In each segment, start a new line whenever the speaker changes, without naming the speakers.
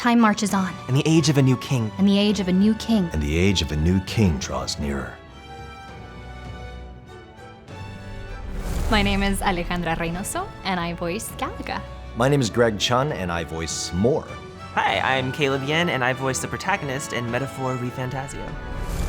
Time marches on.
And the age of a new king.
And the age of a new king.
And the age of a new king draws nearer.
My name is Alejandra Reynoso, and I voice Gallica.
My name is Chun, and I voice More.
Hi, I'm Caleb Yen, and I voice the protagonist in Metaphor ReFantazio.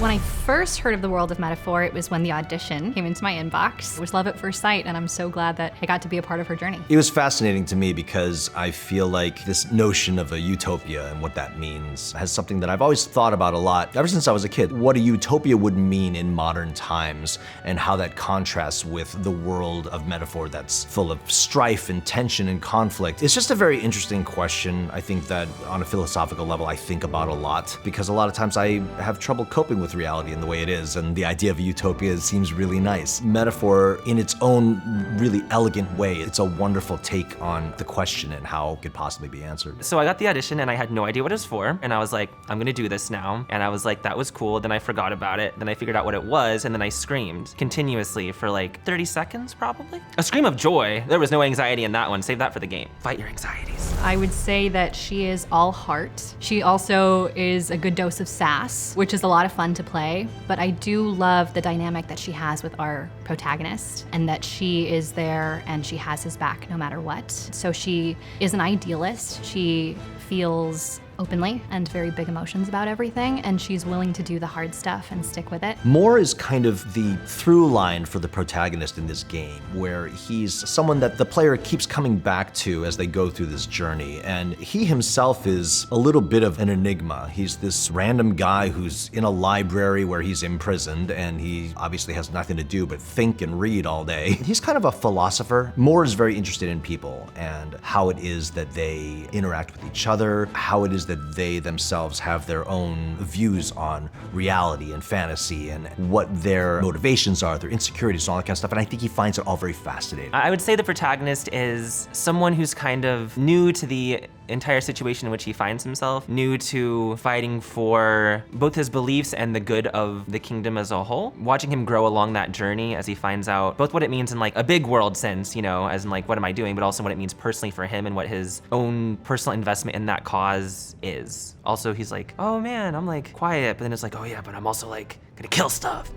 When I first heard of the world of Metaphor, it was when the audition came into my inbox. It was love at first sight, and I'm so glad that I got to be a part of her journey.
It was fascinating to me because I feel like this notion of a utopia and what that means has something that I've always thought about a lot ever since I was a kid. What a utopia would mean in modern times and how that contrasts with the world of Metaphor that's full of strife and tension and conflict. It's just a very interesting question. I think that on a philosophical level, I think about a lot because a lot of times I have trouble coping with reality and the way it is, and the idea of a utopia seems really nice. Metaphor, in its own really elegant way, it's a wonderful take on the question and how it could possibly be answered.
So I got the audition and I had no idea what it was for, and I was like, I'm gonna do this now. And I was like, that was cool, then I forgot about it, then I figured out what it was, and then I screamed continuously for like 30 seconds, probably. A scream of joy. There was no anxiety in that one. Save that for the game. Fight your anxieties.
I would say that she is all heart. She also is a good dose of sass, which is a lot of fun to play, but I do love the dynamic that she has with our protagonist and that she is there and she has his back no matter what. So she is an idealist. She feels openly and very big emotions about everything, and she's willing to do the hard stuff and stick with it.
More is kind of the through line for the protagonist in this game, where he's someone that the player keeps coming back to as they go through this journey, and he himself is a little bit of an enigma. He's this random guy who's in a library where he's imprisoned, and he obviously has nothing to do but think and read all day. He's kind of a philosopher. More is very interested in people and how it is that they interact with each other, how it is that they themselves have their own views on reality and fantasy and what their motivations are, their insecurities, and all that kind of stuff. And I think he finds it all very fascinating.
I would say the protagonist is someone who's kind of new to the entire situation in which he finds himself, new to fighting for both his beliefs and the good of the kingdom as a whole. Watching him grow along that journey as he finds out both what it means in like a big world sense, you know, as in like what am I doing, but also what it means personally for him and what his own personal investment in that cause is. Also, he's like, oh man, I'm like quiet, but then it's like, oh yeah, but I'm also like gonna kill stuff.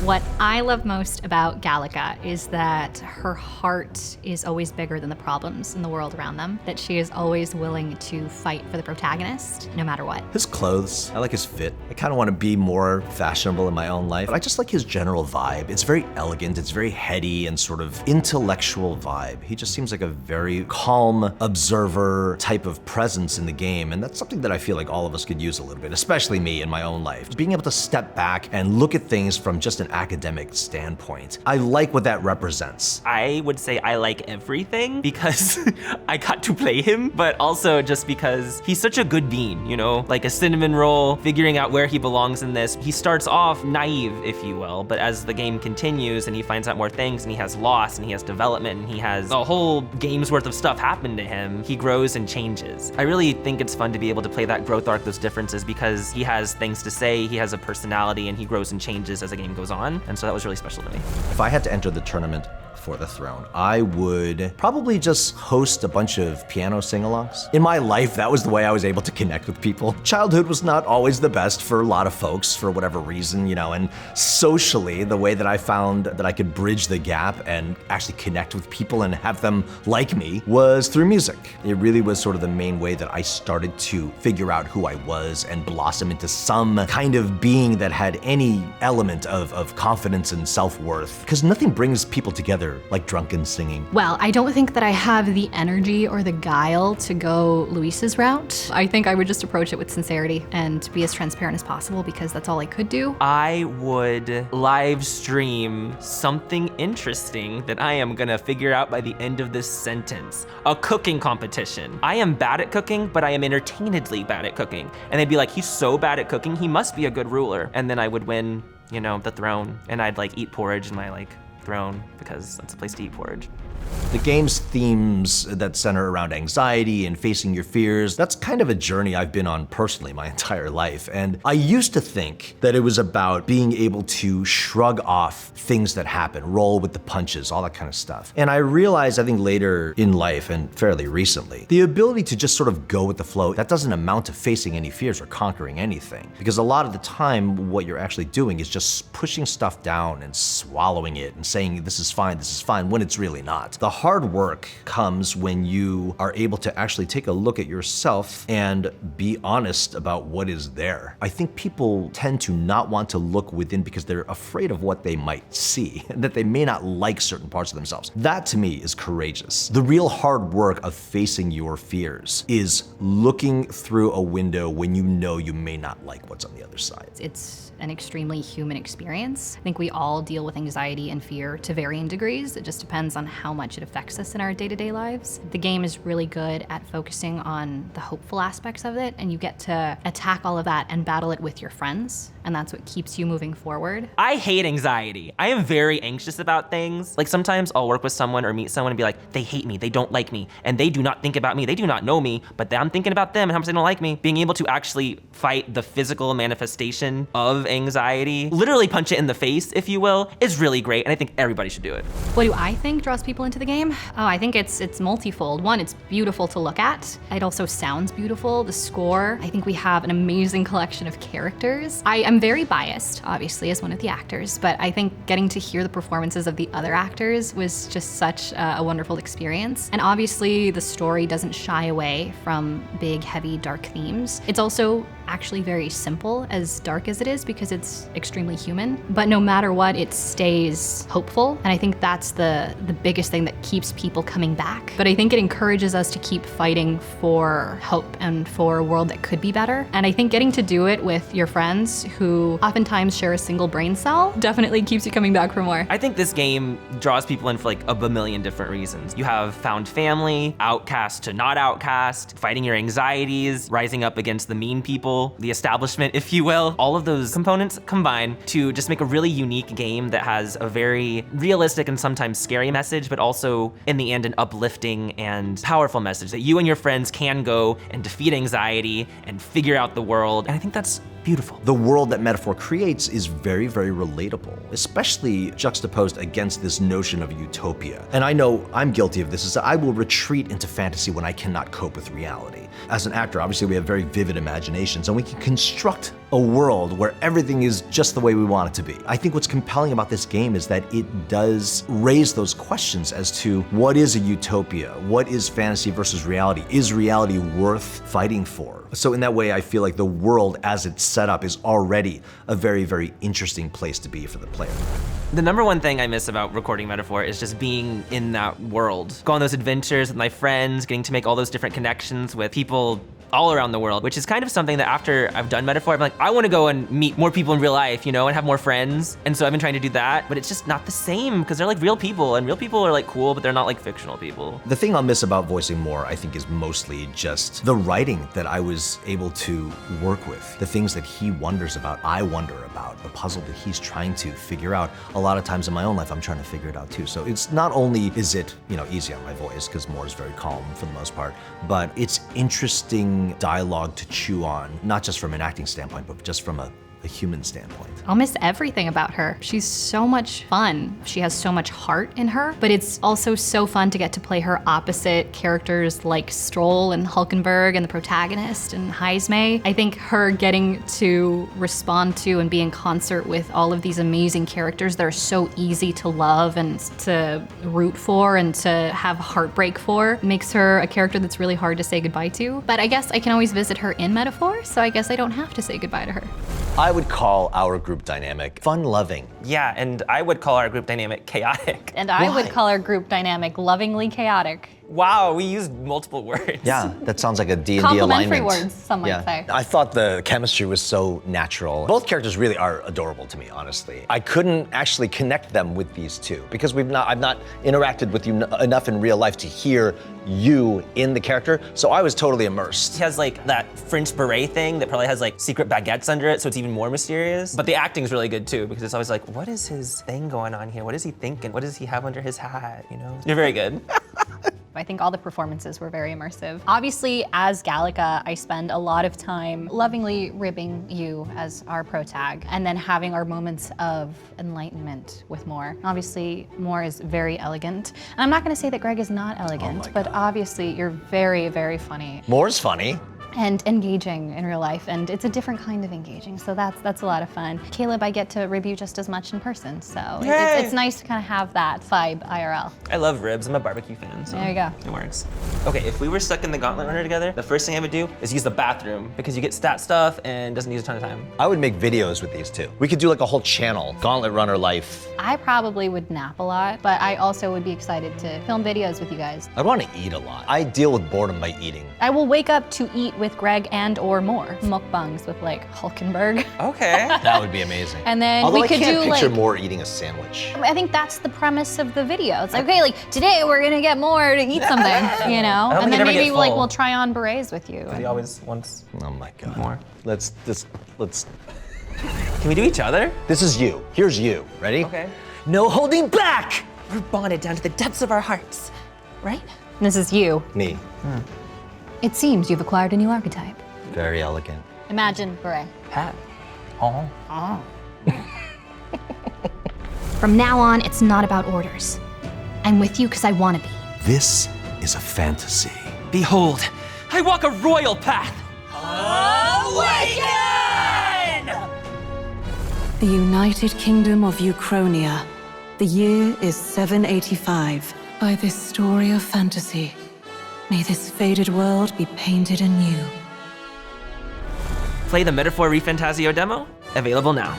What I love most about Gallica is that her heart is always bigger than the problems in the world around them, that she is always willing to fight for the protagonist, no matter what.
His clothes, I like his fit. I kind of want to be more fashionable in my own life. I just like his general vibe. It's very elegant, it's very heady and sort of intellectual vibe. He just seems like a very calm observer type of presence in the game, and that's something that I feel like all of us could use a little bit, especially me in my own life. Being able to step back and look at things from just an academic standpoint. I like what that represents.
I would say I like everything because I got to play him, but also just because he's such a good bean, you know, like a cinnamon roll, figuring out where he belongs in this. He starts off naive, if you will, but as the game continues and he finds out more things and he has loss and he has development and he has a whole game's worth of stuff happen to him, he grows and changes. I really think it's fun to be able to play that growth arc, those differences, because he has things to say, he has a personality, and he grows and changes as the game goes on. And so that was really special to me.
If I had to enter the tournament for the throne, I would probably just host a bunch of piano sing-alongs. In my life, that was the way I was able to connect with people. Childhood was not always the best for a lot of folks for whatever reason, you know, and socially, the way that I found that I could bridge the gap and actually connect with people and have them like me was through music. It really was sort of the main way that I started to figure out who I was and blossom into some kind of being that had any element of confidence and self-worth. Because nothing brings people together like drunken singing.
Well, I don't think that I have the energy or the guile to go Luis's route. I think I would just approach it with sincerity and be as transparent as possible because that's all I could do.
I would live stream something interesting that I am gonna figure out by the end of this sentence. A cooking competition. I am bad at cooking, but I am entertainedly bad at cooking. And they'd be like, he's so bad at cooking, he must be a good ruler. And then I would win, you know, the throne, and I'd like eat porridge in my like throne because that's a place to eat porridge.
The game's themes that center around anxiety and facing your fears, that's kind of a journey I've been on personally my entire life. And I used to think that it was about being able to shrug off things that happen, roll with the punches, all that kind of stuff. And I realized, I think later in life and fairly recently, the ability to just sort of go with the flow, that doesn't amount to facing any fears or conquering anything. Because a lot of the time, what you're actually doing is just pushing stuff down and swallowing it and saying, this is fine, when it's really not. The hard work comes when you are able to actually take a look at yourself and be honest about what is there. I think people tend to not want to look within because they're afraid of what they might see, and that they may not like certain parts of themselves. That to me is courageous. The real hard work of facing your fears is looking through a window when you know you may not like what's on the other side.
It's an extremely human experience. I think we all deal with anxiety and fear to varying degrees. It just depends on how much it affects us in our day-to-day lives. The game is really good at focusing on the hopeful aspects of it, and you get to attack all of that and battle it with your friends, and that's what keeps you moving forward.
I hate anxiety. I am very anxious about things. Like sometimes I'll work with someone or meet someone and be like, they hate me, they don't like me, and they do not think about me, they do not know me, but I'm thinking about them and how much they don't like me. Being able to actually fight the physical manifestation of anxiety, literally punch it in the face, if you will, is really great, and I think everybody should do it.
What do I think draws people into the game? Oh, I think it's multifold. One, it's beautiful to look at. It also sounds beautiful. The score, I think we have an amazing collection of characters. I am very biased, obviously, as one of the actors, but I think getting to hear the performances of the other actors was just such a wonderful experience. And obviously, the story doesn't shy away from big, heavy, dark themes. It's also actually very simple, as dark as it is, because it's extremely human. But no matter what, it stays hopeful. And I think that's the biggest thing that keeps people coming back. But I think it encourages us to keep fighting for hope and for a world that could be better. And I think getting to do it with your friends who oftentimes share a single brain cell definitely keeps you coming back for more.
I think this game draws people in for like a bamillion different reasons. You have found family, outcast to not outcast, fighting your anxieties, rising up against the mean people, the establishment, if you will. All of those components combine to just make a really unique game that has a very realistic and sometimes scary message, but also in the end an uplifting and powerful message that you and your friends can go and defeat anxiety and figure out the world. And I think that's beautiful.
The world that Metaphor creates is very, very relatable, especially juxtaposed against this notion of utopia. And I know I'm guilty of this, is that I will retreat into fantasy when I cannot cope with reality. As an actor, obviously we have very vivid imaginations and we can construct a world where everything is just the way we want it to be. I think what's compelling about this game is that it does raise those questions as to what is a utopia? What is fantasy versus reality? Is reality worth fighting for? So in that way, I feel like the world as it's set up is already a very, very interesting place to be for the player.
The number one thing I miss about recording Metaphor is just being in that world. Go on those adventures with my friends, getting to make all those different connections with people all around the world, which is kind of something that after I've done Metaphor, I'm like, I want to go and meet more people in real life, you know, and have more friends. And so I've been trying to do that, but it's just not the same because they're like real people, and real people are like cool, but they're not like fictional people.
The thing I'll miss about voicing more, I think, is mostly just the writing that I was able to work with. The things that he wonders about, I wonder about. The puzzle that he's trying to figure out. A lot of times in my own life, I'm trying to figure it out too. So it's not only is it, you know, easy on my voice, because Moore is very calm for the most part, but it's interesting dialogue to chew on, not just from an acting standpoint, but just from a human standpoint.
I'll miss everything about her. She's so much fun. She has so much heart in her, but it's also so fun to get to play her opposite characters like Stroll and Hulkenberg and the Protagonist and Heismay. I think her getting to respond to and be in concert with all of these amazing characters that are so easy to love and to root for and to have heartbreak for makes her a character that's really hard to say goodbye to. But I guess I can always visit her in Metaphor, so I guess I don't have to say goodbye to her.
I would call our group dynamic fun-loving.
Yeah, and I would call our group dynamic chaotic.
And I would call our group dynamic lovingly chaotic.
Wow, we used multiple words.
Yeah, that sounds like a D&D
Complimentary
alignment.
words, some might say.
I thought the chemistry was so natural. Both characters really are adorable to me, honestly. I couldn't actually connect them with these two because I've not interacted with you enough in real life to hear you in the character, so I was totally immersed.
He has like that French beret thing that probably has like secret baguettes under it, so it's even more mysterious. But the acting's really good too, because it's always like, what is his thing going on here? What is he thinking? What does he have under his hat, you know? You're very good.
I think all the performances were very immersive. Obviously, as Gallica, I spend a lot of time lovingly ribbing you as our protag, and then having our moments of enlightenment with Moore. Obviously, Moore is very elegant. And I'm not gonna say that Greg is not elegant, but obviously you're very, very funny.
Moore's funny.
And engaging in real life, and it's a different kind of engaging, so that's a lot of fun. Caleb, I get to rib you just as much in person, so it's nice to kind of have that vibe IRL.
I love ribs, I'm a barbecue fan, so
There you go.
it works. Okay, if we were stuck in the Gauntlet Runner together, the first thing I would do is use the bathroom, because you get stat stuff and doesn't use a ton of time.
I would make videos with these two. We could do like a whole channel, Gauntlet Runner life.
I probably would nap a lot, but I also would be excited to film videos with you guys.
I want to eat a lot. I deal with boredom by eating.
I will wake up to eat with Greg and or more. Mukbangs with like Hulkenberg.
Okay.
That would be amazing.
And then
Although
we could
I can't
do
picture
like,
Moore eating a sandwich.
I think that's the premise of the video. It's like, okay, like today we're gonna get more to eat something, you know?
hope
And
we
then
never
maybe
get
like
full.
we'll try on berets with you.
He always wants
Oh my God.
more.
Let's.
Can we do each other?
This is you. Here's you. Ready?
Okay.
No holding back.
We're bonded down to the depths of our hearts, right?
This is you.
Me.
It seems you've acquired a new archetype.
Very elegant.
Imagine beret.
Pat. Oh.
From now on, it's not about orders. I'm with you because I want to be.
This is a fantasy.
Behold, I walk a royal path.
The United Kingdom of Uchronia. The year is 785. By this story of fantasy, may this faded world be painted anew.
Play the Metaphor ReFantazio demo, available now.